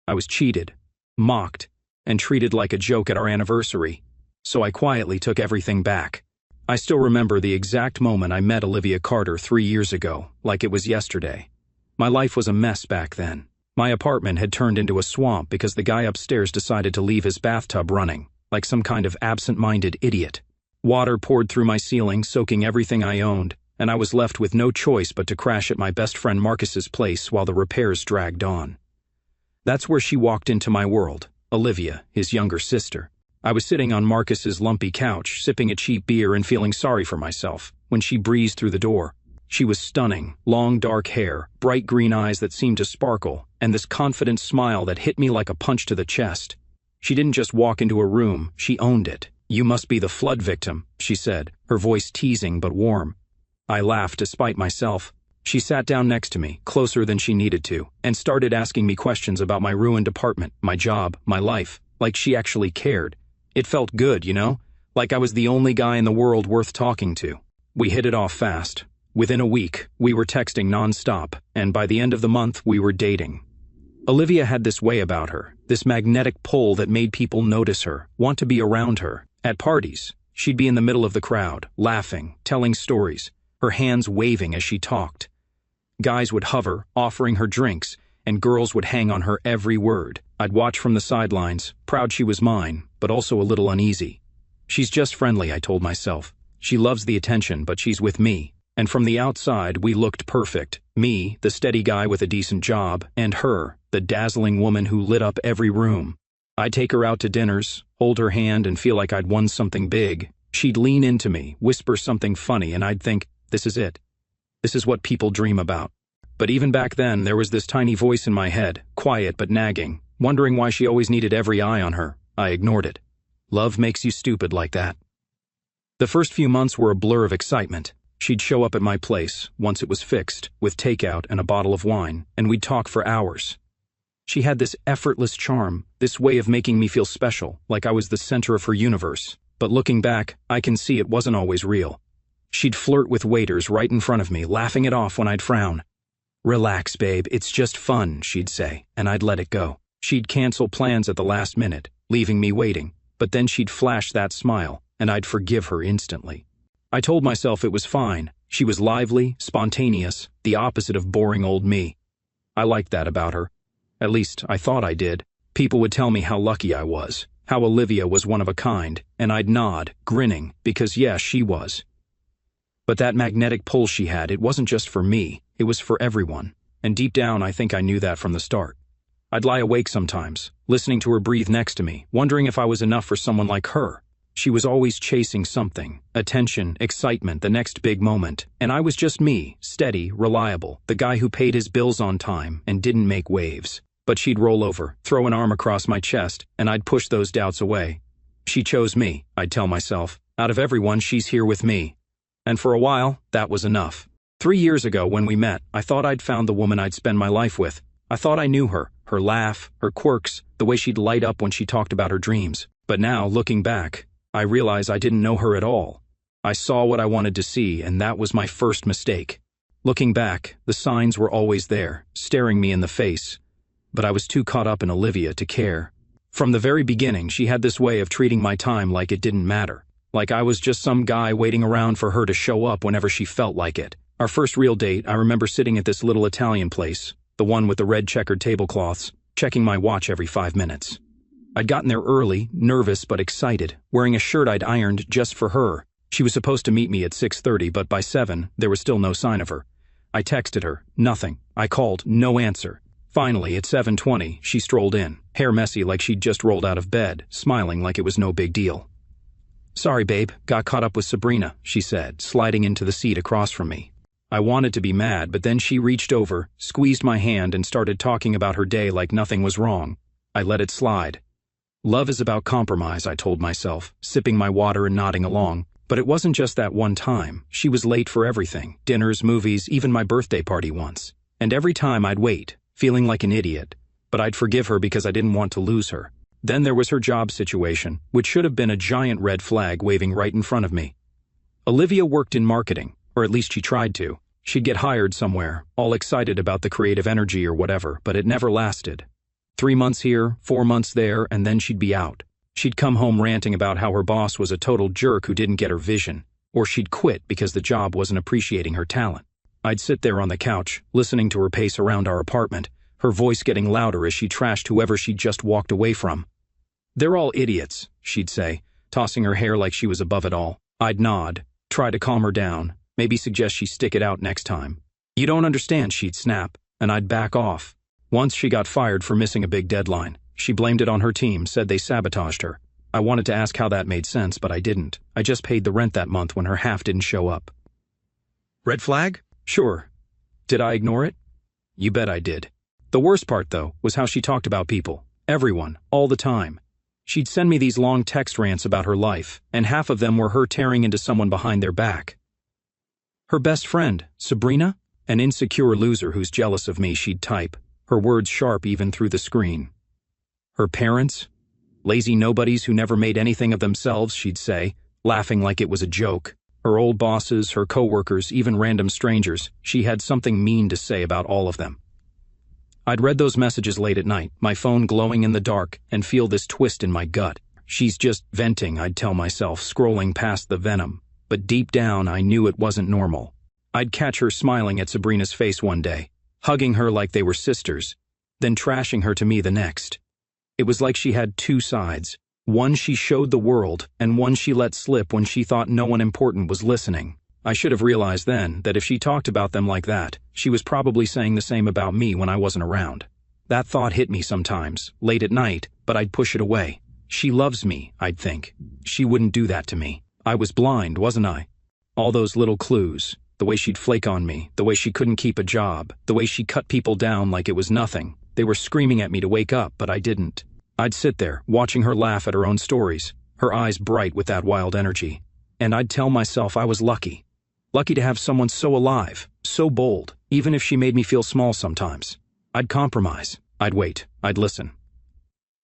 I was cheated, mocked, and treated like a joke at our anniversary, so I quietly took everything back. I still remember the exact moment I met Olivia Carter 3 years ago, like it was yesterday. My life was a mess back then. My apartment had turned into a swamp because the guy upstairs decided to leave his bathtub running, like some kind of absent-minded idiot. Water poured through my ceiling, soaking everything I owned, and I was left with no choice but to crash at my best friend Marcus's place while the repairs dragged on. That's where she walked into my world, Olivia, his younger sister. I was sitting on Marcus's lumpy couch, sipping a cheap beer and feeling sorry for myself, when she breezed through the door. She was stunning, long dark hair, bright green eyes that seemed to sparkle, and this confident smile that hit me like a punch to the chest. She didn't just walk into a room, she owned it. "You must be the flood victim," she said, her voice teasing but warm. I laughed despite myself. She sat down next to me, closer than she needed to, and started asking me questions about my ruined apartment, my job, my life, like she actually cared. It felt good, you know? Like I was the only guy in the world worth talking to. We hit it off fast. Within a week, we were texting nonstop, and by the end of the month, we were dating. Olivia had this way about her, this magnetic pull that made people notice her, want to be around her. At parties, she'd be in the middle of the crowd, laughing, telling stories, her hands waving as she talked. Guys would hover, offering her drinks, and girls would hang on her every word. I'd watch from the sidelines, proud she was mine, but also a little uneasy. She's just friendly, I told myself. She loves the attention, but she's with me. And from the outside, we looked perfect. Me, the steady guy with a decent job, and her, the dazzling woman who lit up every room. I'd take her out to dinners, hold her hand and feel like I'd won something big. She'd lean into me, whisper something funny, and I'd think, this is it. This is what people dream about. But even back then, there was this tiny voice in my head, quiet but nagging, wondering why she always needed every eye on her. I ignored it. Love makes you stupid like that. The first few months were a blur of excitement. She'd show up at my place, once it was fixed, with takeout and a bottle of wine, and we'd talk for hours. She had this effortless charm, this way of making me feel special, like I was the center of her universe. But looking back, I can see it wasn't always real. She'd flirt with waiters right in front of me, laughing it off when I'd frown. "Relax, babe, it's just fun," she'd say, and I'd let it go. She'd cancel plans at the last minute, leaving me waiting, but then she'd flash that smile, and I'd forgive her instantly. I told myself it was fine. She was lively, spontaneous, the opposite of boring old me. I liked that about her. At least, I thought I did. People would tell me how lucky I was, how Olivia was one of a kind, and I'd nod, grinning, because yes, she was. But that magnetic pull she had, it wasn't just for me, it was for everyone, and deep down I think I knew that from the start. I'd lie awake sometimes, listening to her breathe next to me, wondering if I was enough for someone like her. She was always chasing something, attention, excitement, the next big moment, and I was just me, steady, reliable, the guy who paid his bills on time and didn't make waves. But she'd roll over, throw an arm across my chest, and I'd push those doubts away. She chose me, I'd tell myself. Out of everyone, she's here with me. And for a while, that was enough. 3 years ago, when we met, I thought I'd found the woman I'd spend my life with. I thought I knew her laugh, her quirks, the way she'd light up when she talked about her dreams. But now, looking back, I realize I didn't know her at all. I saw what I wanted to see, and that was my first mistake. Looking back, the signs were always there, staring me in the face. But I was too caught up in Olivia to care. From the very beginning, she had this way of treating my time like it didn't matter. Like I was just some guy waiting around for her to show up whenever she felt like it. Our first real date, I remember sitting at this little Italian place, the one with the red checkered tablecloths, checking my watch every 5 minutes. I'd gotten there early, nervous but excited, wearing a shirt I'd ironed just for her. She was supposed to meet me at 6:30, but by 7, there was still no sign of her. I texted her, nothing. I called, no answer. Finally, at 7:20, she strolled in, hair messy like she'd just rolled out of bed, smiling like it was no big deal. "Sorry, babe, got caught up with Sabrina," she said, sliding into the seat across from me. I wanted to be mad, but then she reached over, squeezed my hand, and started talking about her day like nothing was wrong. I let it slide. Love is about compromise, I told myself, sipping my water and nodding along. But it wasn't just that one time. She was late for everything, dinners, movies, even my birthday party once. And every time I'd wait, feeling like an idiot. But I'd forgive her because I didn't want to lose her. Then there was her job situation, which should have been a giant red flag waving right in front of me. Olivia worked in marketing, or at least she tried to. She'd get hired somewhere, all excited about the creative energy or whatever, but it never lasted. 3 months here, 4 months there, and then she'd be out. She'd come home ranting about how her boss was a total jerk who didn't get her vision, or she'd quit because the job wasn't appreciating her talent. I'd sit there on the couch, listening to her pace around our apartment, her voice getting louder as she trashed whoever she'd just walked away from. "They're all idiots," she'd say, tossing her hair like she was above it all. I'd nod, try to calm her down, maybe suggest she stick it out next time. "You don't understand," she'd snap, and I'd back off. Once she got fired for missing a big deadline. She blamed it on her team, said they sabotaged her. I wanted to ask how that made sense, but I didn't. I just paid the rent that month when her half didn't show up. Red flag? Sure. Did I ignore it? You bet I did. The worst part, though, was how she talked about people. Everyone, all the time. She'd send me these long text rants about her life, and half of them were her tearing into someone behind their back. Her best friend, Sabrina? An insecure loser who's jealous of me, she'd type, her words sharp even through the screen. Her parents? Lazy nobodies who never made anything of themselves, she'd say, laughing like it was a joke. Her old bosses, her coworkers, even random strangers, she had something mean to say about all of them. I'd read those messages late at night, my phone glowing in the dark, and feel this twist in my gut. She's just venting, I'd tell myself, scrolling past the venom. But deep down, I knew it wasn't normal. I'd catch her smiling at Sabrina's face one day, hugging her like they were sisters, then trashing her to me the next. It was like she had two sides. One she showed the world, and one she let slip when she thought no one important was listening. I should have realized then that if she talked about them like that, she was probably saying the same about me when I wasn't around. That thought hit me sometimes, late at night, but I'd push it away. She loves me, I'd think. She wouldn't do that to me. I was blind, wasn't I? All those little clues, the way she'd flake on me, the way she couldn't keep a job, the way she cut people down like it was nothing. They were screaming at me to wake up, but I didn't. I'd sit there, watching her laugh at her own stories, her eyes bright with that wild energy. And I'd tell myself I was lucky. Lucky to have someone so alive, so bold, even if she made me feel small sometimes. I'd compromise. I'd wait. I'd listen.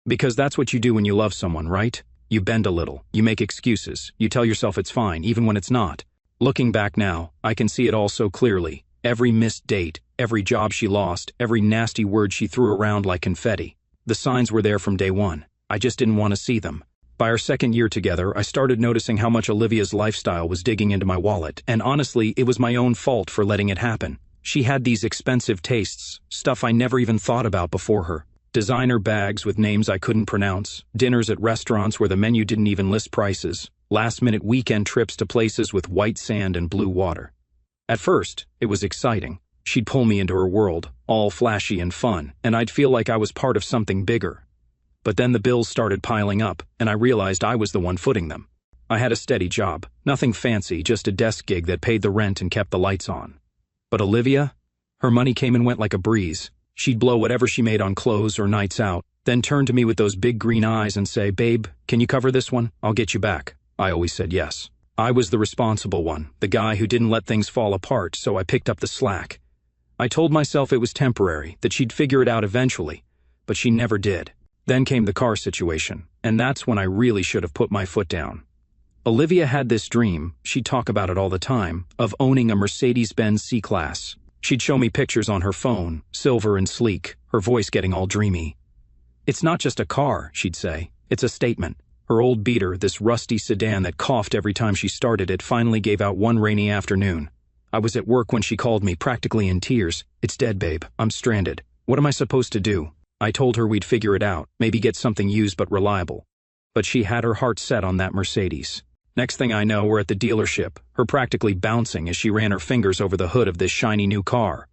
Because that's what you do when you love someone, right? You bend a little. You make excuses. You tell yourself it's fine, even when it's not. Looking back now, I can see it all so clearly. Every missed date, every job she lost, every nasty word she threw around like confetti. The signs were there from day one. I just didn't want to see them. By our second year together, I started noticing how much Olivia's lifestyle was digging into my wallet, and honestly, it was my own fault for letting it happen. She had these expensive tastes, stuff I never even thought about before her. Designer bags with names I couldn't pronounce, dinners at restaurants where the menu didn't even list prices, last-minute weekend trips to places with white sand and blue water. At first, it was exciting. She'd pull me into her world, all flashy and fun, and I'd feel like I was part of something bigger. But then the bills started piling up, and I realized I was the one footing them. I had a steady job, nothing fancy, just a desk gig that paid the rent and kept the lights on. But Olivia? Her money came and went like a breeze. She'd blow whatever she made on clothes or nights out, then turn to me with those big green eyes and say, "Babe, can you cover this one? I'll get you back." I always said yes. I was the responsible one, the guy who didn't let things fall apart, so I picked up the slack. I told myself it was temporary, that she'd figure it out eventually, but she never did. Then came the car situation, and that's when I really should have put my foot down. Olivia had this dream, she'd talk about it all the time, of owning a Mercedes-Benz C-Class. She'd show me pictures on her phone, silver and sleek, her voice getting all dreamy. "It's not just a car," she'd say, "it's a statement." Her old beater, this rusty sedan that coughed every time she started it, finally gave out one rainy afternoon. I was at work when she called me, practically in tears. "It's dead, babe. I'm stranded. What am I supposed to do?" I told her we'd figure it out, maybe get something used but reliable. But she had her heart set on that Mercedes. Next thing I know, we're at the dealership, her practically bouncing as she ran her fingers over the hood of this shiny new car.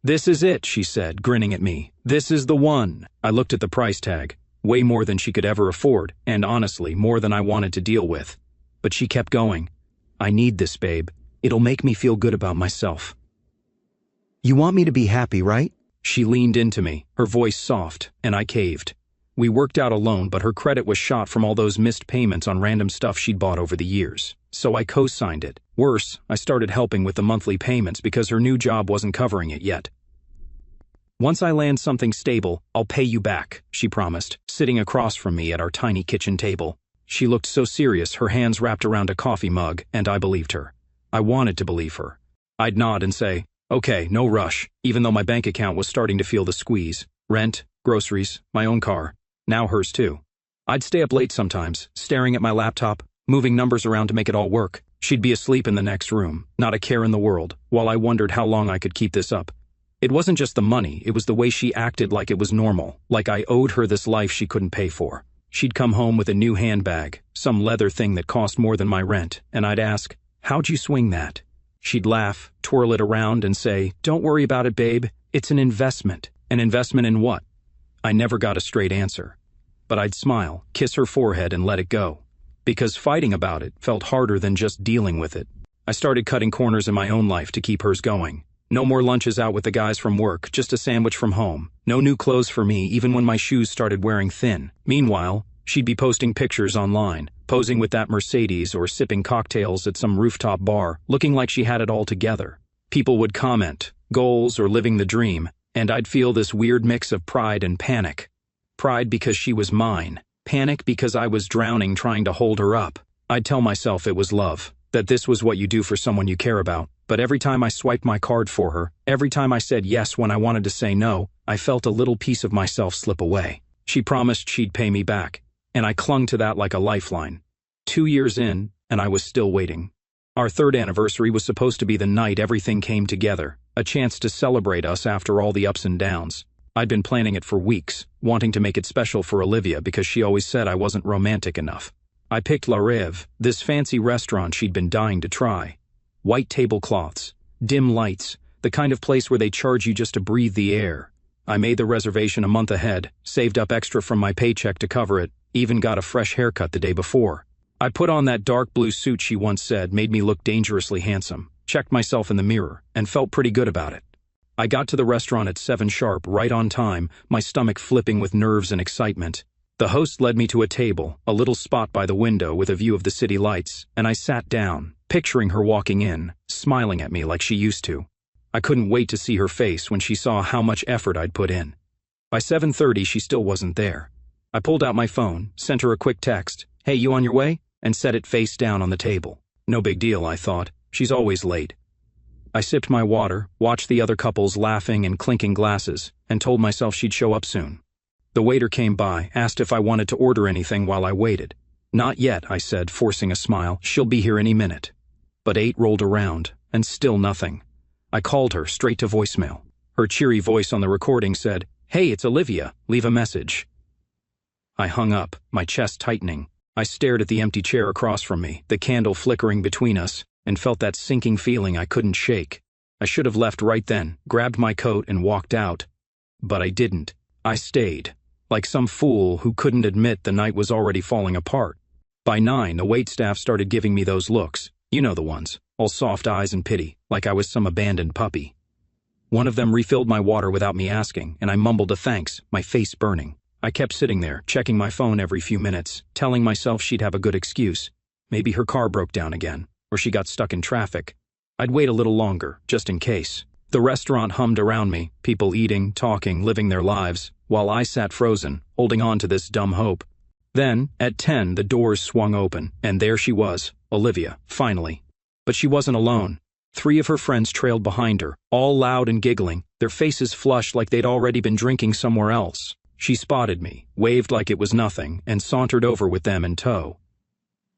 "This is it," she said, grinning at me. "This is the one." I looked at the price tag. Way more than she could ever afford, and honestly, more than I wanted to deal with. But she kept going. "I need this, babe. It'll make me feel good about myself." "You want me to be happy, right?" She leaned into me, her voice soft, and I caved. We worked out a loan, but her credit was shot from all those missed payments on random stuff she'd bought over the years. So I co-signed it. Worse, I started helping with the monthly payments because her new job wasn't covering it yet. "Once I land something stable, I'll pay you back," she promised, sitting across from me at our tiny kitchen table. She looked so serious, her hands wrapped around a coffee mug, and I believed her. I wanted to believe her. I'd nod and say, "Okay, no rush," even though my bank account was starting to feel the squeeze. Rent, groceries, my own car, now hers too. I'd stay up late sometimes, staring at my laptop, moving numbers around to make it all work. She'd be asleep in the next room, not a care in the world, while I wondered how long I could keep this up. It wasn't just the money, it was the way she acted like it was normal, like I owed her this life she couldn't pay for. She'd come home with a new handbag, some leather thing that cost more than my rent, and I'd ask, "How'd you swing that?" She'd laugh, twirl it around, and say, "Don't worry about it, babe. It's an investment." An investment in what? I never got a straight answer. But I'd smile, kiss her forehead, and let it go. Because fighting about it felt harder than just dealing with it. I started cutting corners in my own life to keep hers going. No more lunches out with the guys from work, just a sandwich from home. No new clothes for me, even when my shoes started wearing thin. Meanwhile, she'd be posting pictures online, posing with that Mercedes or sipping cocktails at some rooftop bar, looking like she had it all together. People would comment, goals or living the dream, and I'd feel this weird mix of pride and panic. Pride because she was mine. Panic because I was drowning trying to hold her up. I'd tell myself it was love, that this was what you do for someone you care about. But every time I swiped my card for her, every time I said yes when I wanted to say no, I felt a little piece of myself slip away. She promised she'd pay me back, and I clung to that like a lifeline. 2 years in, and I was still waiting. Our third anniversary was supposed to be the night everything came together, a chance to celebrate us after all the ups and downs. I'd been planning it for weeks, wanting to make it special for Olivia because she always said I wasn't romantic enough. I picked La Rêve, this fancy restaurant she'd been dying to try. White tablecloths, dim lights, the kind of place where they charge you just to breathe the air. I made the reservation a month ahead, saved up extra from my paycheck to cover it, even got a fresh haircut the day before. I put on that dark blue suit she once said made me look dangerously handsome, checked myself in the mirror, and felt pretty good about it. I got to the restaurant at 7 sharp, right on time, my stomach flipping with nerves and excitement. The host led me to a table, a little spot by the window with a view of the city lights, and I sat down, picturing her walking in, smiling at me like she used to. I couldn't wait to see her face when she saw how much effort I'd put in. By 7:30, she still wasn't there. I pulled out my phone, sent her a quick text, "Hey, you on your way?" and set it face down on the table. No big deal, I thought. She's always late. I sipped my water, watched the other couples laughing and clinking glasses, and told myself she'd show up soon. The waiter came by, asked if I wanted to order anything while I waited. "Not yet," I said, forcing a smile. "She'll be here any minute." But 8 rolled around, and still nothing. I called her straight to voicemail. Her cheery voice on the recording said, "Hey, it's Olivia. Leave a message." I hung up, my chest tightening. I stared at the empty chair across from me, the candle flickering between us, and felt that sinking feeling I couldn't shake. I should have left right then, grabbed my coat and walked out. But I didn't. I stayed, like some fool who couldn't admit the night was already falling apart. By 9, the waitstaff started giving me those looks. You know the ones, all soft eyes and pity, like I was some abandoned puppy. One of them refilled my water without me asking, and I mumbled a thanks, my face burning. I kept sitting there, checking my phone every few minutes, telling myself she'd have a good excuse. Maybe her car broke down again, or she got stuck in traffic. I'd wait a little longer, just in case. The restaurant hummed around me, people eating, talking, living their lives, while I sat frozen, holding on to this dumb hope. Then, at 10, the doors swung open, and there she was, Olivia, finally. But she wasn't alone. 3 of her friends trailed behind her, all loud and giggling, their faces flushed like they'd already been drinking somewhere else. She spotted me, waved like it was nothing, and sauntered over with them in tow.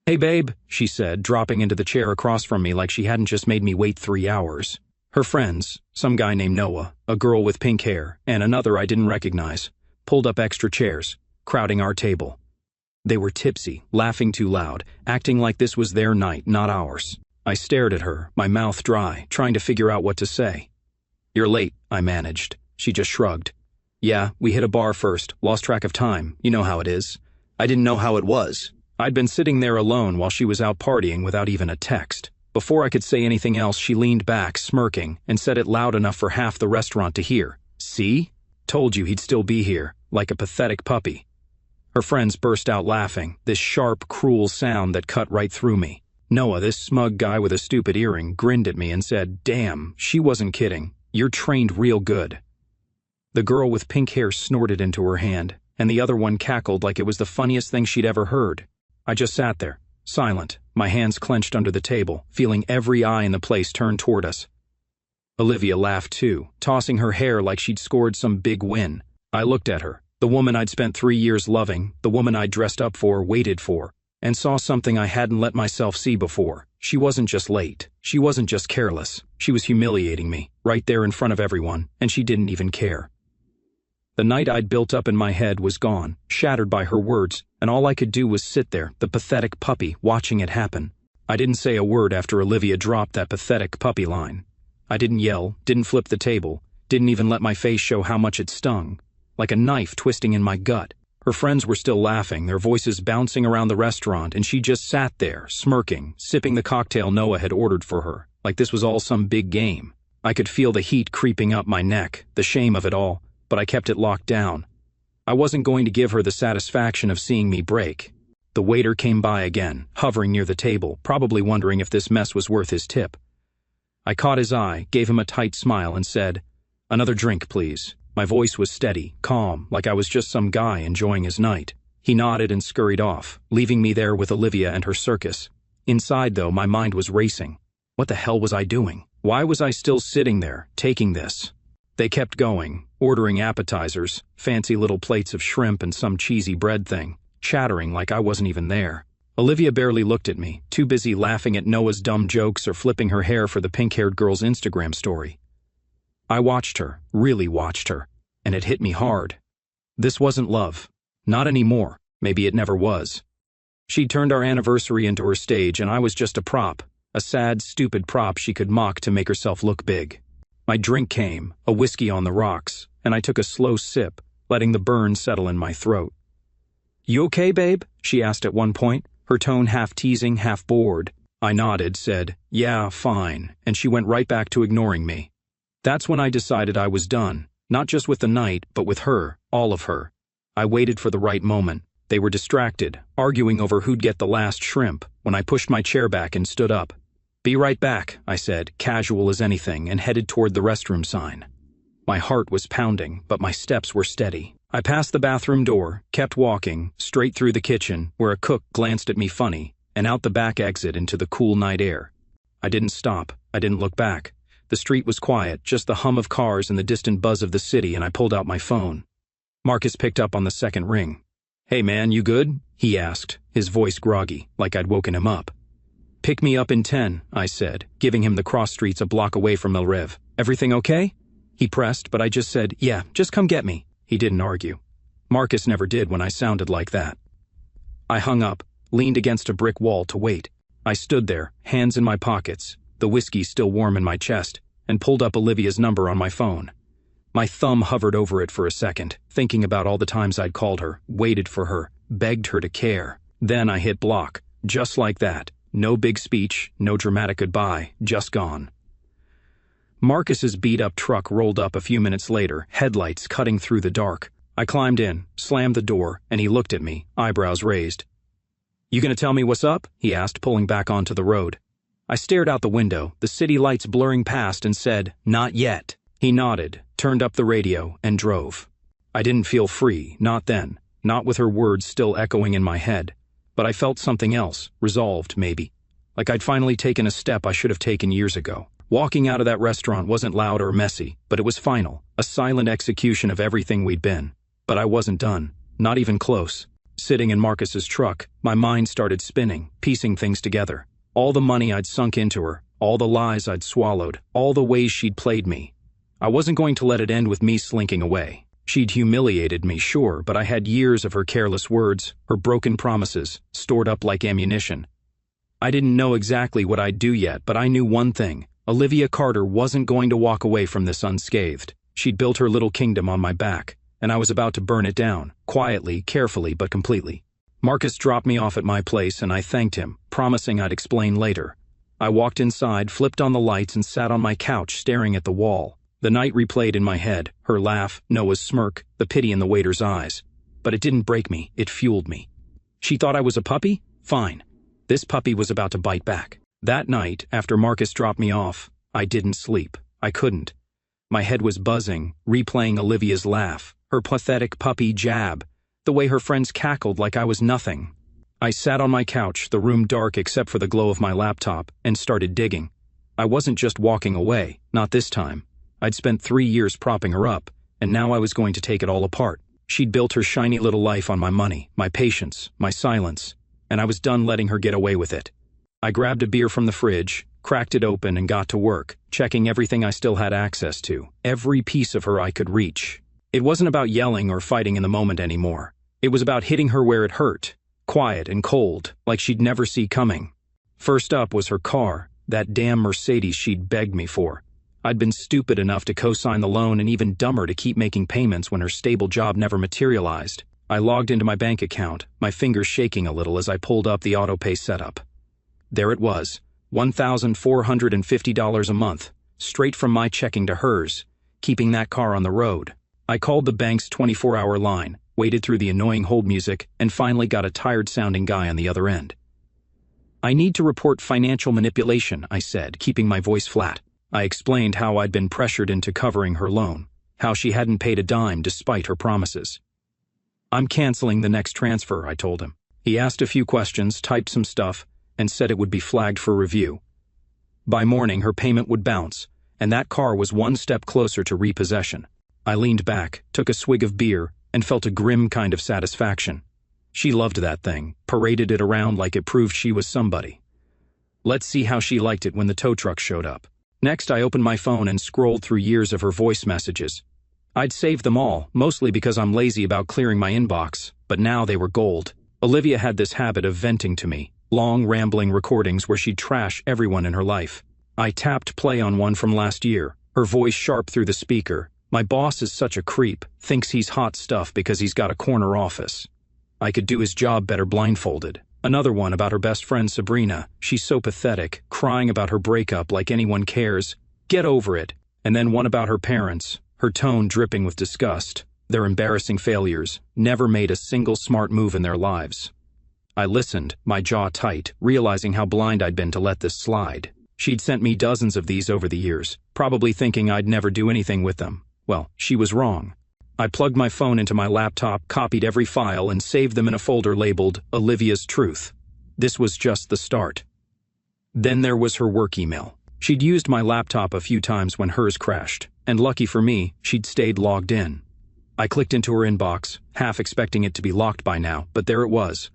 "Hey babe," she said, dropping into the chair across from me like she hadn't just made me wait 3 hours. Her friends, some guy named Noah, a girl with pink hair, and another I didn't recognize, pulled up extra chairs, crowding our table. They were tipsy, laughing too loud, acting like this was their night, not ours. I stared at her, my mouth dry, trying to figure out what to say. "You're late," I managed. She just shrugged. "Yeah, we hit a bar first, lost track of time, you know how it is." I didn't know how it was. I'd been sitting there alone while she was out partying without even a text. Before I could say anything else, she leaned back, smirking, and said it loud enough for half the restaurant to hear. "See? Told you he'd still be here, like a pathetic puppy." Her friends burst out laughing, this sharp, cruel sound that cut right through me. Noah, this smug guy with a stupid earring, grinned at me and said, "Damn, she wasn't kidding. You're trained real good." The girl with pink hair snorted into her hand, and the other one cackled like it was the funniest thing she'd ever heard. I just sat there, silent, my hands clenched under the table, feeling every eye in the place turn toward us. Olivia laughed too, tossing her hair like she'd scored some big win. I looked at her, the woman I'd spent 3 years loving, the woman I'd dressed up for, waited for, and saw something I hadn't let myself see before. She wasn't just late. She wasn't just careless. She was humiliating me, right there in front of everyone, and she didn't even care. The night I'd built up in my head was gone, shattered by her words, and all I could do was sit there, the pathetic puppy, watching it happen. I didn't say a word after Olivia dropped that pathetic puppy line. I didn't yell, didn't flip the table, didn't even let my face show how much it stung. Like a knife twisting in my gut. Her friends were still laughing, their voices bouncing around the restaurant, and she just sat there, smirking, sipping the cocktail Noah had ordered for her, like this was all some big game. I could feel the heat creeping up my neck, the shame of it all, but I kept it locked down. I wasn't going to give her the satisfaction of seeing me break. The waiter came by again, hovering near the table, probably wondering if this mess was worth his tip. I caught his eye, gave him a tight smile, and said, "Another drink, please." My voice was steady, calm, like I was just some guy enjoying his night. He nodded and scurried off, leaving me there with Olivia and her circus. Inside, though, my mind was racing. What the hell was I doing? Why was I still sitting there, taking this? They kept going, ordering appetizers, fancy little plates of shrimp and some cheesy bread thing, chattering like I wasn't even there. Olivia barely looked at me, too busy laughing at Noah's dumb jokes or flipping her hair for the pink-haired girl's Instagram story. I watched her, really watched her, and it hit me hard. This wasn't love. Not anymore. Maybe it never was. She'd turned our anniversary into her stage, and I was just a prop, a sad, stupid prop she could mock to make herself look big. My drink came, a whiskey on the rocks, and I took a slow sip, letting the burn settle in my throat. "You okay, babe?" she asked at one point, her tone half teasing, half bored. I nodded, said, "Yeah, fine," and she went right back to ignoring me. That's when I decided I was done, not just with the night, but with her, all of her. I waited for the right moment. They were distracted, arguing over who'd get the last shrimp, when I pushed my chair back and stood up. "Be right back," I said, casual as anything, and headed toward the restroom sign. My heart was pounding, but my steps were steady. I passed the bathroom door, kept walking, straight through the kitchen, where a cook glanced at me funny, and out the back exit into the cool night air. I didn't stop. I didn't look back. The street was quiet, just the hum of cars and the distant buzz of the city, and I pulled out my phone. Marcus picked up on the second ring. "Hey man, you good?" he asked, his voice groggy, like I'd woken him up. "Pick me up in 10, I said, giving him the cross streets a block away from Milrev. "Everything okay?" He pressed, but I just said, "Yeah, just come get me." He didn't argue. Marcus never did when I sounded like that. I hung up, leaned against a brick wall to wait. I stood there, hands in my pockets, the whiskey still warm in my chest, and pulled up Olivia's number on my phone. My thumb hovered over it for a second, thinking about all the times I'd called her, waited for her, begged her to care. Then I hit block, just like that. No big speech, no dramatic goodbye, just gone. Marcus's beat-up truck rolled up a few minutes later, headlights cutting through the dark. I climbed in, slammed the door, and he looked at me, eyebrows raised. "You gonna tell me what's up?" he asked, pulling back onto the road. I stared out the window, the city lights blurring past, and said, "Not yet." He nodded, turned up the radio, and drove. I didn't feel free, not then, not with her words still echoing in my head. But I felt something else, resolved, maybe. Like I'd finally taken a step I should have taken years ago. Walking out of that restaurant wasn't loud or messy, but it was final, a silent execution of everything we'd been. But I wasn't done, not even close. Sitting in Marcus's truck, my mind started spinning, piecing things together. All the money I'd sunk into her, all the lies I'd swallowed, all the ways she'd played me. I wasn't going to let it end with me slinking away. She'd humiliated me, sure, but I had years of her careless words, her broken promises, stored up like ammunition. I didn't know exactly what I'd do yet, but I knew one thing. Olivia Carter wasn't going to walk away from this unscathed. She'd built her little kingdom on my back, and I was about to burn it down, quietly, carefully, but completely. Marcus dropped me off at my place, and I thanked him, promising I'd explain later. I walked inside, flipped on the lights, and sat on my couch staring at the wall. The night replayed in my head, her laugh, Noah's smirk, the pity in the waiter's eyes. But it didn't break me, it fueled me. She thought I was a puppy? Fine. This puppy was about to bite back. That night, after Marcus dropped me off, I didn't sleep. I couldn't. My head was buzzing, replaying Olivia's laugh, her pathetic puppy jab, the way her friends cackled like I was nothing. I sat on my couch, the room dark except for the glow of my laptop, and started digging. I wasn't just walking away, not this time. I'd spent 3 years propping her up, and now I was going to take it all apart. She'd built her shiny little life on my money, my patience, my silence, and I was done letting her get away with it. I grabbed a beer from the fridge, cracked it open, and got to work, checking everything I still had access to, every piece of her I could reach. It wasn't about yelling or fighting in the moment anymore. It was about hitting her where it hurt, quiet and cold, like she'd never see coming. First up was her car, that damn Mercedes she'd begged me for. I'd been stupid enough to co-sign the loan and even dumber to keep making payments when her stable job never materialized. I logged into my bank account, my fingers shaking a little as I pulled up the autopay setup. There it was, $1,450 a month, straight from my checking to hers, keeping that car on the road. I called the bank's 24-hour line, waited through the annoying hold music, and finally got a tired-sounding guy on the other end. "I need to report financial manipulation," I said, keeping my voice flat. I explained how I'd been pressured into covering her loan, how she hadn't paid a dime despite her promises. "I'm canceling the next transfer," I told him. He asked a few questions, typed some stuff, and said it would be flagged for review. By morning, her payment would bounce, and that car was one step closer to repossession. I leaned back, took a swig of beer, and felt a grim kind of satisfaction. She loved that thing, paraded it around like it proved she was somebody. Let's see how she liked it when the tow truck showed up. Next, I opened my phone and scrolled through years of her voice messages. I'd saved them all, mostly because I'm lazy about clearing my inbox, but now they were gold. Olivia had this habit of venting to me, long, rambling recordings where she'd trash everyone in her life. I tapped play on one from last year, her voice sharp through the speaker. "My boss is such a creep, thinks he's hot stuff because he's got a corner office. I could do his job better blindfolded." Another one about her best friend Sabrina. "She's so pathetic, crying about her breakup like anyone cares. Get over it." And then one about her parents, her tone dripping with disgust. Their embarrassing failures, never made a single smart move in their lives. I listened, my jaw tight, realizing how blind I'd been to let this slide. She'd sent me dozens of these over the years, probably thinking I'd never do anything with them. Well, she was wrong. I plugged my phone into my laptop, copied every file, and saved them in a folder labeled Olivia's Truth. This was just the start. Then there was her work email. She'd used my laptop a few times when hers crashed, and lucky for me, she'd stayed logged in. I clicked into her inbox, half expecting it to be locked by now, but there it was.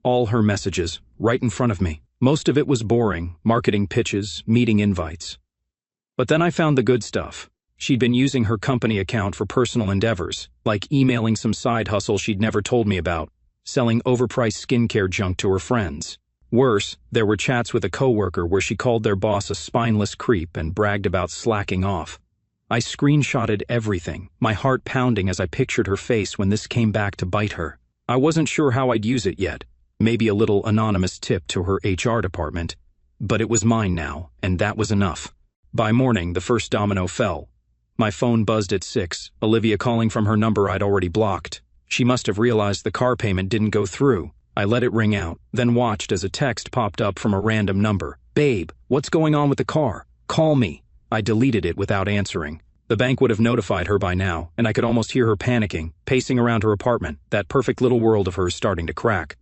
All her messages, right in front of me. Most of it was boring, marketing pitches, meeting invites. But then I found the good stuff. She'd been using her company account for personal endeavors, like emailing some side hustle she'd never told me about, selling overpriced skincare junk to her friends. Worse, there were chats with a coworker where she called their boss a spineless creep and bragged about slacking off. I screenshotted everything, my heart pounding as I pictured her face when this came back to bite her. I wasn't sure how I'd use it yet, maybe a little anonymous tip to her HR department, but it was mine now, and that was enough. By morning, the first domino fell. My phone buzzed at 6, Olivia calling from her number I'd already blocked. She must have realized the car payment didn't go through. I let it ring out, then watched as a text popped up from a random number. "Babe, what's going on with the car? Call me." I deleted it without answering. The bank would have notified her by now, and I could almost hear her panicking, pacing around her apartment, that perfect little world of hers starting to crack.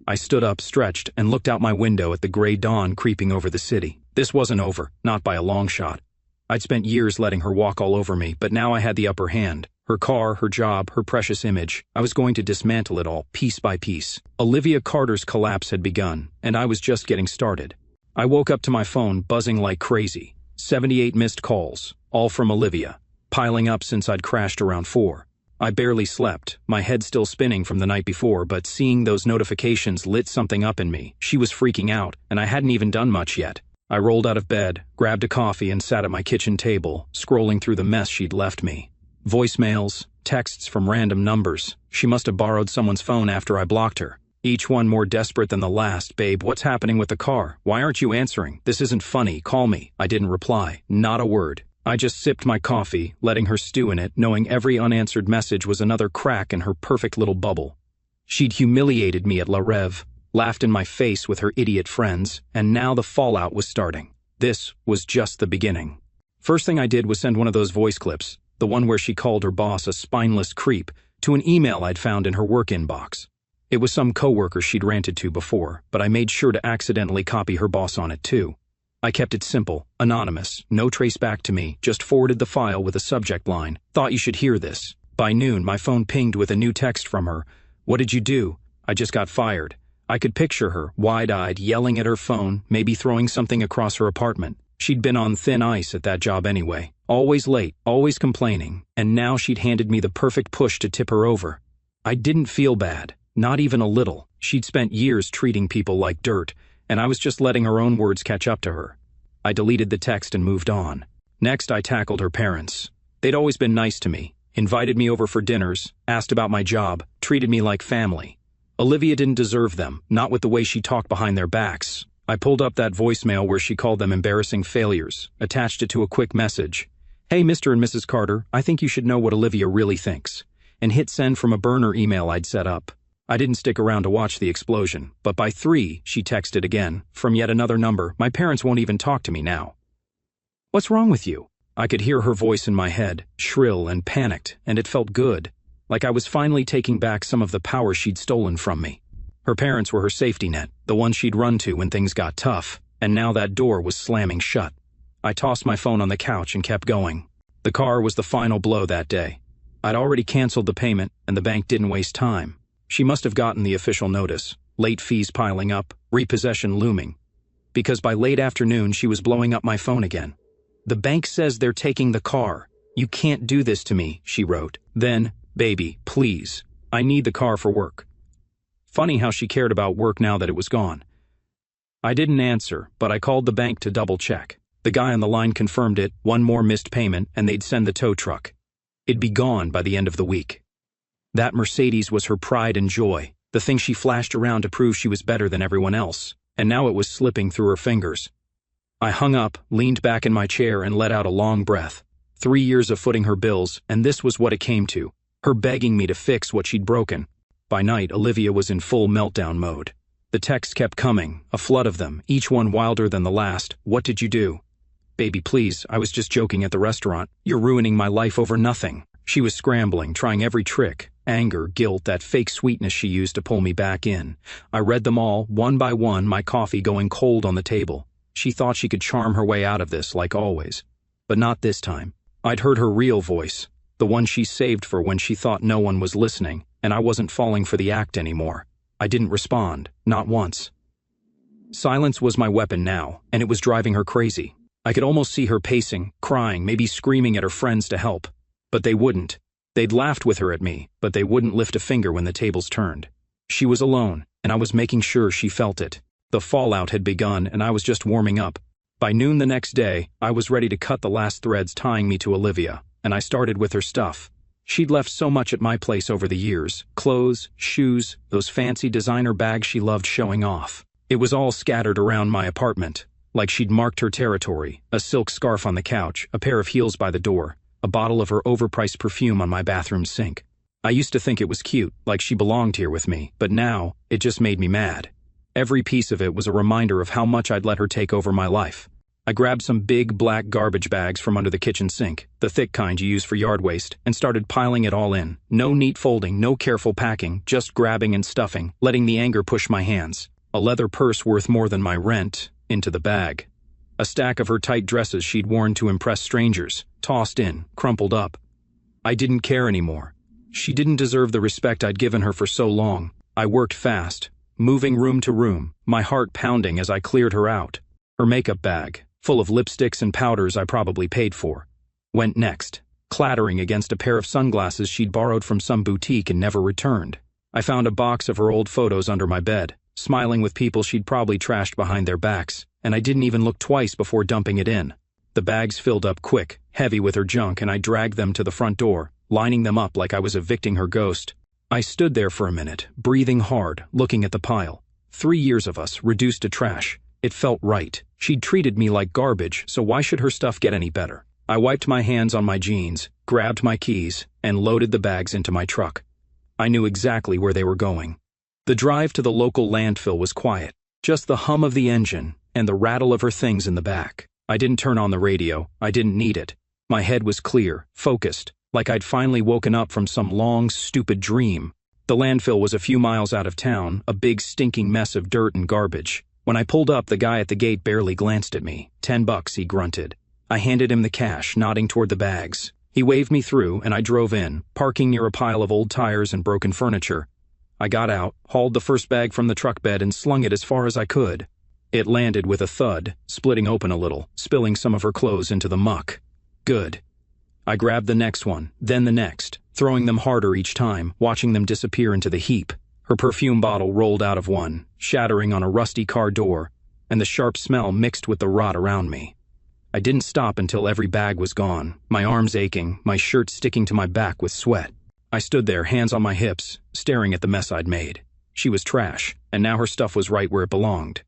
I stood up, stretched, and looked out my window at the gray dawn creeping over the city. This wasn't over, not by a long shot. I'd spent years letting her walk all over me, but now I had the upper hand. Her car, her job, her precious image. I was going to dismantle it all, piece by piece. Olivia Carter's collapse had begun, and I was just getting started. I woke up to my phone buzzing like crazy. 78 missed calls, all from Olivia, piling up since I'd crashed around 4. I barely slept, my head still spinning from the night before, but seeing those notifications lit something up in me. She was freaking out, and I hadn't even done much yet. I rolled out of bed, grabbed a coffee, and sat at my kitchen table, scrolling through the mess she'd left me. Voicemails, texts from random numbers. She must have borrowed someone's phone after I blocked her. Each one more desperate than the last. "Babe, what's happening with the car? Why aren't you answering? This isn't funny. Call me." I didn't reply. Not a word. I just sipped my coffee, letting her stew in it, knowing every unanswered message was another crack in her perfect little bubble. She'd humiliated me at La Rev, laughed in my face with her idiot friends, and now the fallout was starting. This was just the beginning. First thing I did was send one of those voice clips, the one where she called her boss a spineless creep, to an email I'd found in her work inbox. It was some coworker she'd ranted to before, but I made sure to accidentally copy her boss on it too. I kept it simple, anonymous, no trace back to me, just forwarded the file with a subject line. Thought you should hear this. By noon, my phone pinged with a new text from her. What did you do? I just got fired. I could picture her, wide-eyed, yelling at her phone, maybe throwing something across her apartment. She'd been on thin ice at that job anyway. Always late, always complaining, and now she'd handed me the perfect push to tip her over. I didn't feel bad, not even a little. She'd spent years treating people like dirt, and I was just letting her own words catch up to her. I deleted the text and moved on. Next, I tackled her parents. They'd always been nice to me, invited me over for dinners, asked about my job, treated me like family. Olivia didn't deserve them, not with the way she talked behind their backs. I pulled up that voicemail where she called them embarrassing failures, attached it to a quick message. Hey, Mr. and Mrs. Carter, I think you should know what Olivia really thinks. And hit send from a burner email I'd set up. I didn't stick around to watch the explosion, but by 3, she texted again, from yet another number. My parents won't even talk to me now. What's wrong with you? I could hear her voice in my head, shrill and panicked, and it felt good, like I was finally taking back some of the power she'd stolen from me. Her parents were her safety net, the ones she'd run to when things got tough, and now that door was slamming shut. I tossed my phone on the couch and kept going. The car was the final blow that day. I'd already canceled the payment, and the bank didn't waste time. She must have gotten the official notice, late fees piling up, repossession looming. Because by late afternoon, she was blowing up my phone again. The bank says they're taking the car. You can't do this to me, she wrote. Then, baby, please. I need the car for work. Funny how she cared about work now that it was gone. I didn't answer, but I called the bank to double-check. The guy on the line confirmed it, one more missed payment, and they'd send the tow truck. It'd be gone by the end of the week. That Mercedes was her pride and joy, the thing she flashed around to prove she was better than everyone else, and now it was slipping through her fingers. I hung up, leaned back in my chair, and let out a long breath. 3 years of footing her bills, and this was what it came to, her begging me to fix what she'd broken. By night, Olivia was in full meltdown mode. The texts kept coming, a flood of them, each one wilder than the last. What did you do? Baby, please, I was just joking at the restaurant. You're ruining my life over nothing. She was scrambling, trying every trick. Anger, guilt, that fake sweetness she used to pull me back in. I read them all, one by one, my coffee going cold on the table. She thought she could charm her way out of this, like always. But not this time. I'd heard her real voice, the one she saved for when she thought no one was listening, and I wasn't falling for the act anymore. I didn't respond, not once. Silence was my weapon now, and it was driving her crazy. I could almost see her pacing, crying, maybe screaming at her friends to help. But they wouldn't. They'd laughed with her at me, but they wouldn't lift a finger when the tables turned. She was alone, and I was making sure she felt it. The fallout had begun, and I was just warming up. By noon the next day, I was ready to cut the last threads tying me to Olivia, and I started with her stuff. She'd left so much at my place over the years. Clothes, shoes, those fancy designer bags she loved showing off. It was all scattered around my apartment, like she'd marked her territory, a silk scarf on the couch, a pair of heels by the door, a bottle of her overpriced perfume on my bathroom sink. I used to think it was cute, like she belonged here with me, but now, it just made me mad. Every piece of it was a reminder of how much I'd let her take over my life. I grabbed some big black garbage bags from under the kitchen sink, the thick kind you use for yard waste, and started piling it all in. No neat folding, no careful packing, just grabbing and stuffing, letting the anger push my hands. A leather purse worth more than my rent, into the bag. A stack of her tight dresses she'd worn to impress strangers, tossed in, crumpled up. I didn't care anymore. She didn't deserve the respect I'd given her for so long. I worked fast, moving room to room, my heart pounding as I cleared her out. Her makeup bag, full of lipsticks and powders I probably paid for, went next, clattering against a pair of sunglasses she'd borrowed from some boutique and never returned. I found a box of her old photos under my bed, smiling with people she'd probably trashed behind their backs, and I didn't even look twice before dumping it in. The bags filled up quick, heavy with her junk, and I dragged them to the front door, lining them up like I was evicting her ghost. I stood there for a minute, breathing hard, looking at the pile. 3 years of us, reduced to trash. It felt right. She'd treated me like garbage, so why should her stuff get any better? I wiped my hands on my jeans, grabbed my keys, and loaded the bags into my truck. I knew exactly where they were going. The drive to the local landfill was quiet, just the hum of the engine and the rattle of her things in the back. I didn't turn on the radio. I didn't need it. My head was clear, focused, like I'd finally woken up from some long, stupid dream. The landfill was a few miles out of town, a big stinking mess of dirt and garbage. When I pulled up, the guy at the gate barely glanced at me. $10, he grunted. I handed him the cash, nodding toward the bags. He waved me through, and I drove in, parking near a pile of old tires and broken furniture. I got out, hauled the first bag from the truck bed, and slung it as far as I could. It landed with a thud, splitting open a little, spilling some of her clothes into the muck. Good. I grabbed the next one, then the next, throwing them harder each time, watching them disappear into the heap. Her perfume bottle rolled out of one, shattering on a rusty car door, and the sharp smell mixed with the rot around me. I didn't stop until every bag was gone, my arms aching, my shirt sticking to my back with sweat. I stood there, hands on my hips, staring at the mess I'd made. She was trash, and now her stuff was right where it belonged.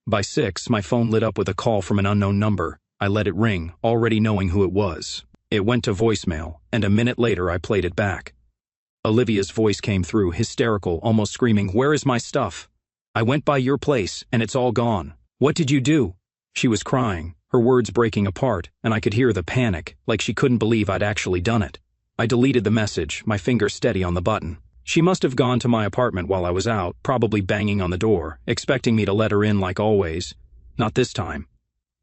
By 6, my phone lit up with a call from an unknown number. I let it ring, already knowing who it was. It went to voicemail, and a minute later I played it back. Olivia's voice came through, hysterical, almost screaming, "Where is my stuff? I went by your place, and it's all gone. What did you do?" She was crying, her words breaking apart, and I could hear the panic, like she couldn't believe I'd actually done it. I deleted the message, my finger steady on the button. She must have gone to my apartment while I was out, probably banging on the door, expecting me to let her in like always. Not this time.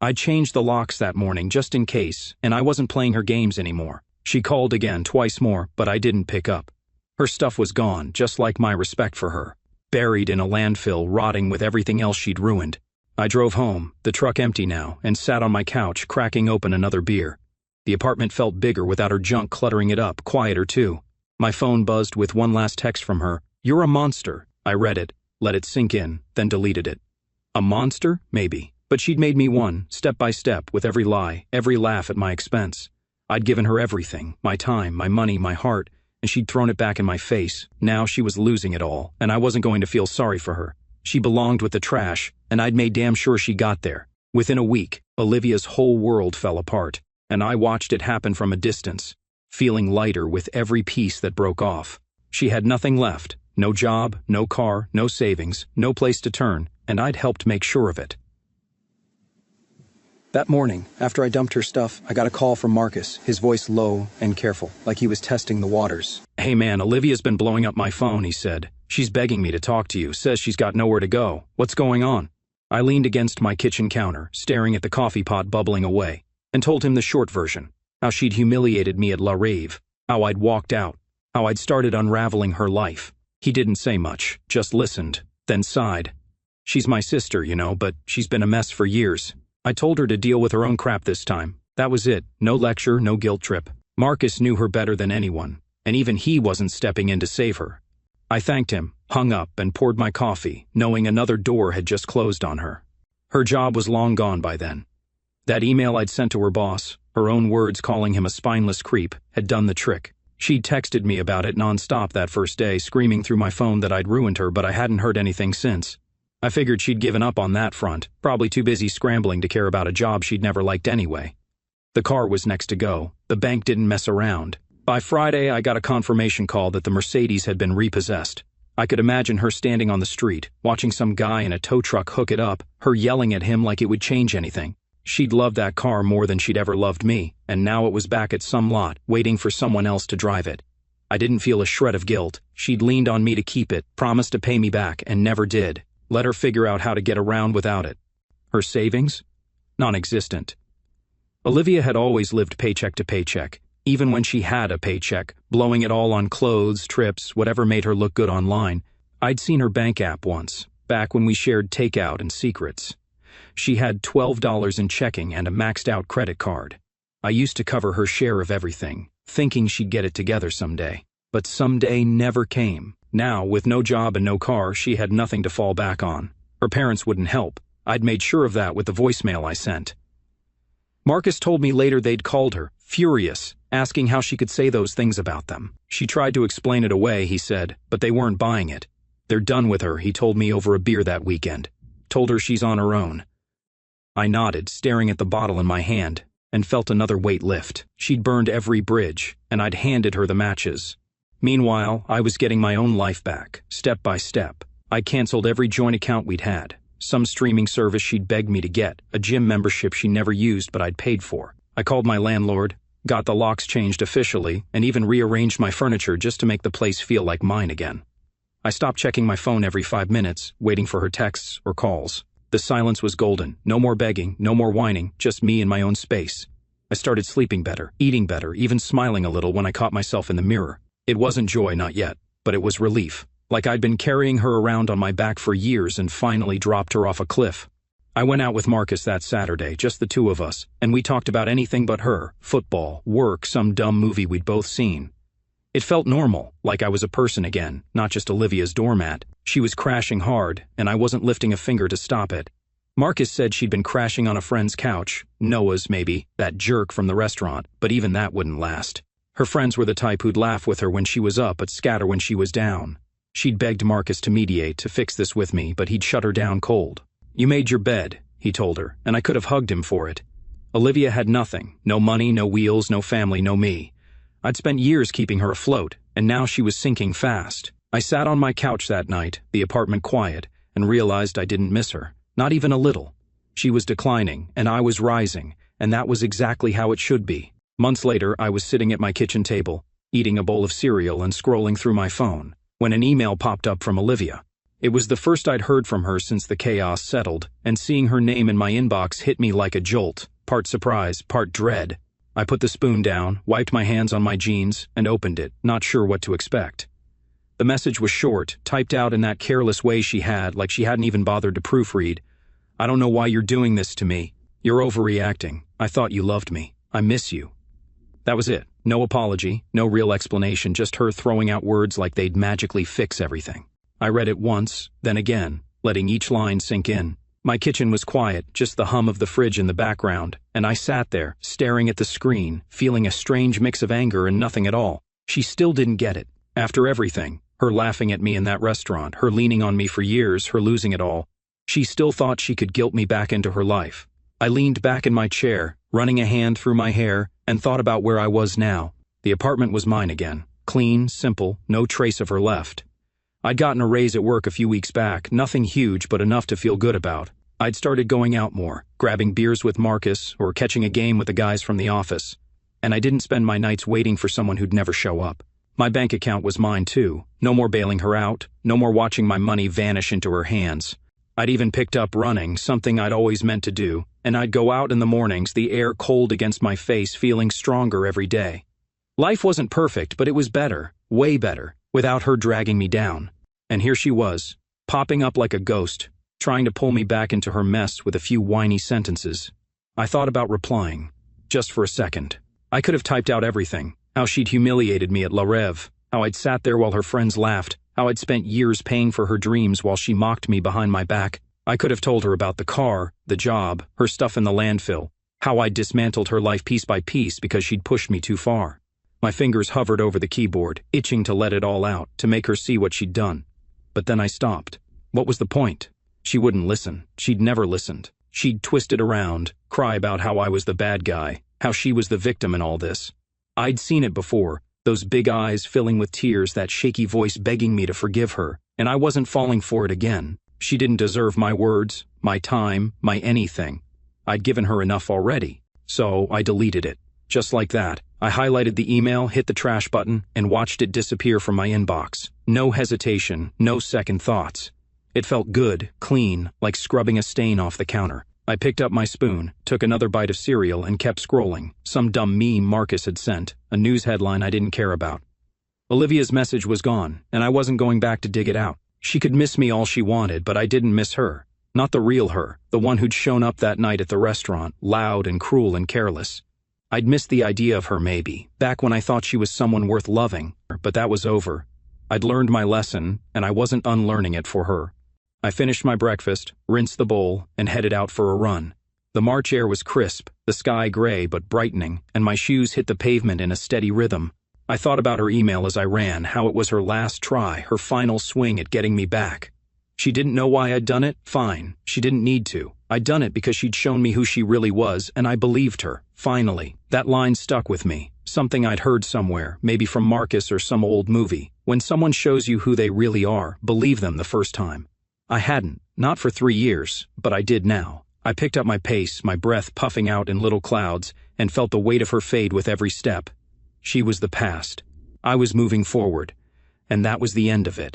I'd changed the locks that morning just in case, and I wasn't playing her games anymore. She called again, twice more, but I didn't pick up. Her stuff was gone, just like my respect for her. Buried in a landfill, rotting with everything else she'd ruined. I drove home, the truck empty now, and sat on my couch, cracking open another beer. The apartment felt bigger without her junk cluttering it up, quieter too. My phone buzzed with one last text from her. "You're a monster." I read it, let it sink in, then deleted it. A monster? Maybe. But she'd made me one, step by step, with every lie, every laugh at my expense. I'd given her everything, my time, my money, my heart, and she'd thrown it back in my face. Now she was losing it all, and I wasn't going to feel sorry for her. She belonged with the trash, and I'd made damn sure she got there. Within a week, Olivia's whole world fell apart, and I watched it happen from a distance, feeling lighter with every piece that broke off. She had nothing left, no job, no car, no savings, no place to turn, and I'd helped make sure of it. That morning, after I dumped her stuff, I got a call from Marcus, his voice low and careful, like he was testing the waters. "Hey man, Olivia's been blowing up my phone," he said. "She's begging me to talk to you, says she's got nowhere to go. What's going on?" I leaned against my kitchen counter, staring at the coffee pot bubbling away, and told him the short version. How she'd humiliated me at La Rave, how I'd walked out, how I'd started unraveling her life. He didn't say much, just listened, then sighed. "She's my sister, you know, but she's been a mess for years. I told her to deal with her own crap this time. That was it. No lecture, no guilt trip. Marcus knew her better than anyone, and even he wasn't stepping in to save her." I thanked him, hung up, and poured my coffee, knowing another door had just closed on her. Her job was long gone by then. That email I'd sent to her boss, her own words calling him a spineless creep, had done the trick. She'd texted me about it nonstop that first day, screaming through my phone that I'd ruined her, but I hadn't heard anything since. I figured she'd given up on that front, probably too busy scrambling to care about a job she'd never liked anyway. The car was next to go. The bank didn't mess around. By Friday, I got a confirmation call that the Mercedes had been repossessed. I could imagine her standing on the street, watching some guy in a tow truck hook it up, her yelling at him like it would change anything. She'd loved that car more than she'd ever loved me, and now it was back at some lot, waiting for someone else to drive it. I didn't feel a shred of guilt. She'd leaned on me to keep it, promised to pay me back, and never did. Let her figure out how to get around without it. Her savings? Non-existent. Olivia had always lived paycheck to paycheck, even when she had a paycheck, blowing it all on clothes, trips, whatever made her look good online. I'd seen her bank app once, back when we shared takeout and secrets. She had $12 in checking and a maxed-out credit card. I used to cover her share of everything, thinking she'd get it together someday. But someday never came. Now, with no job and no car, she had nothing to fall back on. Her parents wouldn't help. I'd made sure of that with the voicemail I sent. Marcus told me later they'd called her, furious, asking how she could say those things about them. She tried to explain it away, he said, but they weren't buying it. They're done with her, he told me over a beer that weekend. Told her she's on her own. I nodded, staring at the bottle in my hand, and felt another weight lift. She'd burned every bridge, and I'd handed her the matches. Meanwhile, I was getting my own life back, step by step. I canceled every joint account we'd had. Some streaming service she'd begged me to get, a gym membership she never used but I'd paid for. I called my landlord, got the locks changed officially, and even rearranged my furniture just to make the place feel like mine again. I stopped checking my phone every 5 minutes, waiting for her texts or calls. The silence was golden. No more begging, no more whining, just me in my own space. I started sleeping better, eating better, even smiling a little when I caught myself in the mirror. It wasn't joy, not yet, but it was relief. Like I'd been carrying her around on my back for years and finally dropped her off a cliff. I went out with Marcus that Saturday, just the two of us, and we talked about anything but her, football, work, some dumb movie we'd both seen. It felt normal, like I was a person again, not just Olivia's doormat. She was crashing hard, and I wasn't lifting a finger to stop it. Marcus said she'd been crashing on a friend's couch, Noah's maybe, that jerk from the restaurant, but even that wouldn't last. Her friends were the type who'd laugh with her when she was up but scatter when she was down. She'd begged Marcus to mediate, to fix this with me, but he'd shut her down cold. "You made your bed," he told her, and I could have hugged him for it. Olivia had nothing, no money, no wheels, no family, no me. I'd spent years keeping her afloat, and now she was sinking fast. I sat on my couch that night, the apartment quiet, and realized I didn't miss her. Not even a little. She was declining, and I was rising, and that was exactly how it should be. Months later, I was sitting at my kitchen table, eating a bowl of cereal and scrolling through my phone, when an email popped up from Olivia. It was the first I'd heard from her since the chaos settled, and seeing her name in my inbox hit me like a jolt, part surprise, part dread. I put the spoon down, wiped my hands on my jeans, and opened it, not sure what to expect. The message was short, typed out in that careless way she had, like she hadn't even bothered to proofread. "I don't know why you're doing this to me. You're overreacting. I thought you loved me. I miss you." That was it. No apology, no real explanation, just her throwing out words like they'd magically fix everything. I read it once, then again, letting each line sink in. My kitchen was quiet, just the hum of the fridge in the background, and I sat there, staring at the screen, feeling a strange mix of anger and nothing at all. She still didn't get it. After everything, her laughing at me in that restaurant, her leaning on me for years, her losing it all, she still thought she could guilt me back into her life. I leaned back in my chair, running a hand through my hair, and thought about where I was now. The apartment was mine again. Clean, simple, no trace of her left. I'd gotten a raise at work a few weeks back, nothing huge but enough to feel good about. I'd started going out more, grabbing beers with Marcus or catching a game with the guys from the office. And I didn't spend my nights waiting for someone who'd never show up. My bank account was mine too. No more bailing her out, no more watching my money vanish into her hands. I'd even picked up running, something I'd always meant to do, and I'd go out in the mornings, the air cold against my face, feeling stronger every day. Life wasn't perfect, but it was better, way better, without her dragging me down. And here she was, popping up like a ghost, trying to pull me back into her mess with a few whiny sentences. I thought about replying, just for a second. I could have typed out everything, how she'd humiliated me at La Rêve, how I'd sat there while her friends laughed, how I'd spent years paying for her dreams while she mocked me behind my back. I could have told her about the car, the job, her stuff in the landfill, how I'd dismantled her life piece by piece because she'd pushed me too far. My fingers hovered over the keyboard, itching to let it all out, to make her see what she'd done. But then I stopped. What was the point? She wouldn't listen. She'd never listened. She'd twist it around, cry about how I was the bad guy, how she was the victim in all this. I'd seen it before, those big eyes filling with tears, that shaky voice begging me to forgive her, and I wasn't falling for it again. She didn't deserve my words, my time, my anything. I'd given her enough already, so I deleted it. Just like that, I highlighted the email, hit the trash button, and watched it disappear from my inbox. No hesitation, no second thoughts. It felt good, clean, like scrubbing a stain off the counter. I picked up my spoon, took another bite of cereal, and kept scrolling. Some dumb meme Marcus had sent, a news headline I didn't care about. Olivia's message was gone, and I wasn't going back to dig it out. She could miss me all she wanted, but I didn't miss her. Not the real her, the one who'd shown up that night at the restaurant, loud and cruel and careless. I'd missed the idea of her maybe, back when I thought she was someone worth loving, but that was over. I'd learned my lesson, and I wasn't unlearning it for her. I finished my breakfast, rinsed the bowl, and headed out for a run. The March air was crisp, the sky gray but brightening, and my shoes hit the pavement in a steady rhythm. I thought about her email as I ran, how it was her last try, her final swing at getting me back. She didn't know why I'd done it? Fine. She didn't need to. I'd done it because she'd shown me who she really was, and I believed her. Finally. That line stuck with me. Something I'd heard somewhere, maybe from Marcus or some old movie. When someone shows you who they really are, believe them the first time. I hadn't. Not for 3 years, but I did now. I picked up my pace, my breath puffing out in little clouds, and felt the weight of her fade with every step. She was the past. I was moving forward. And that was the end of it.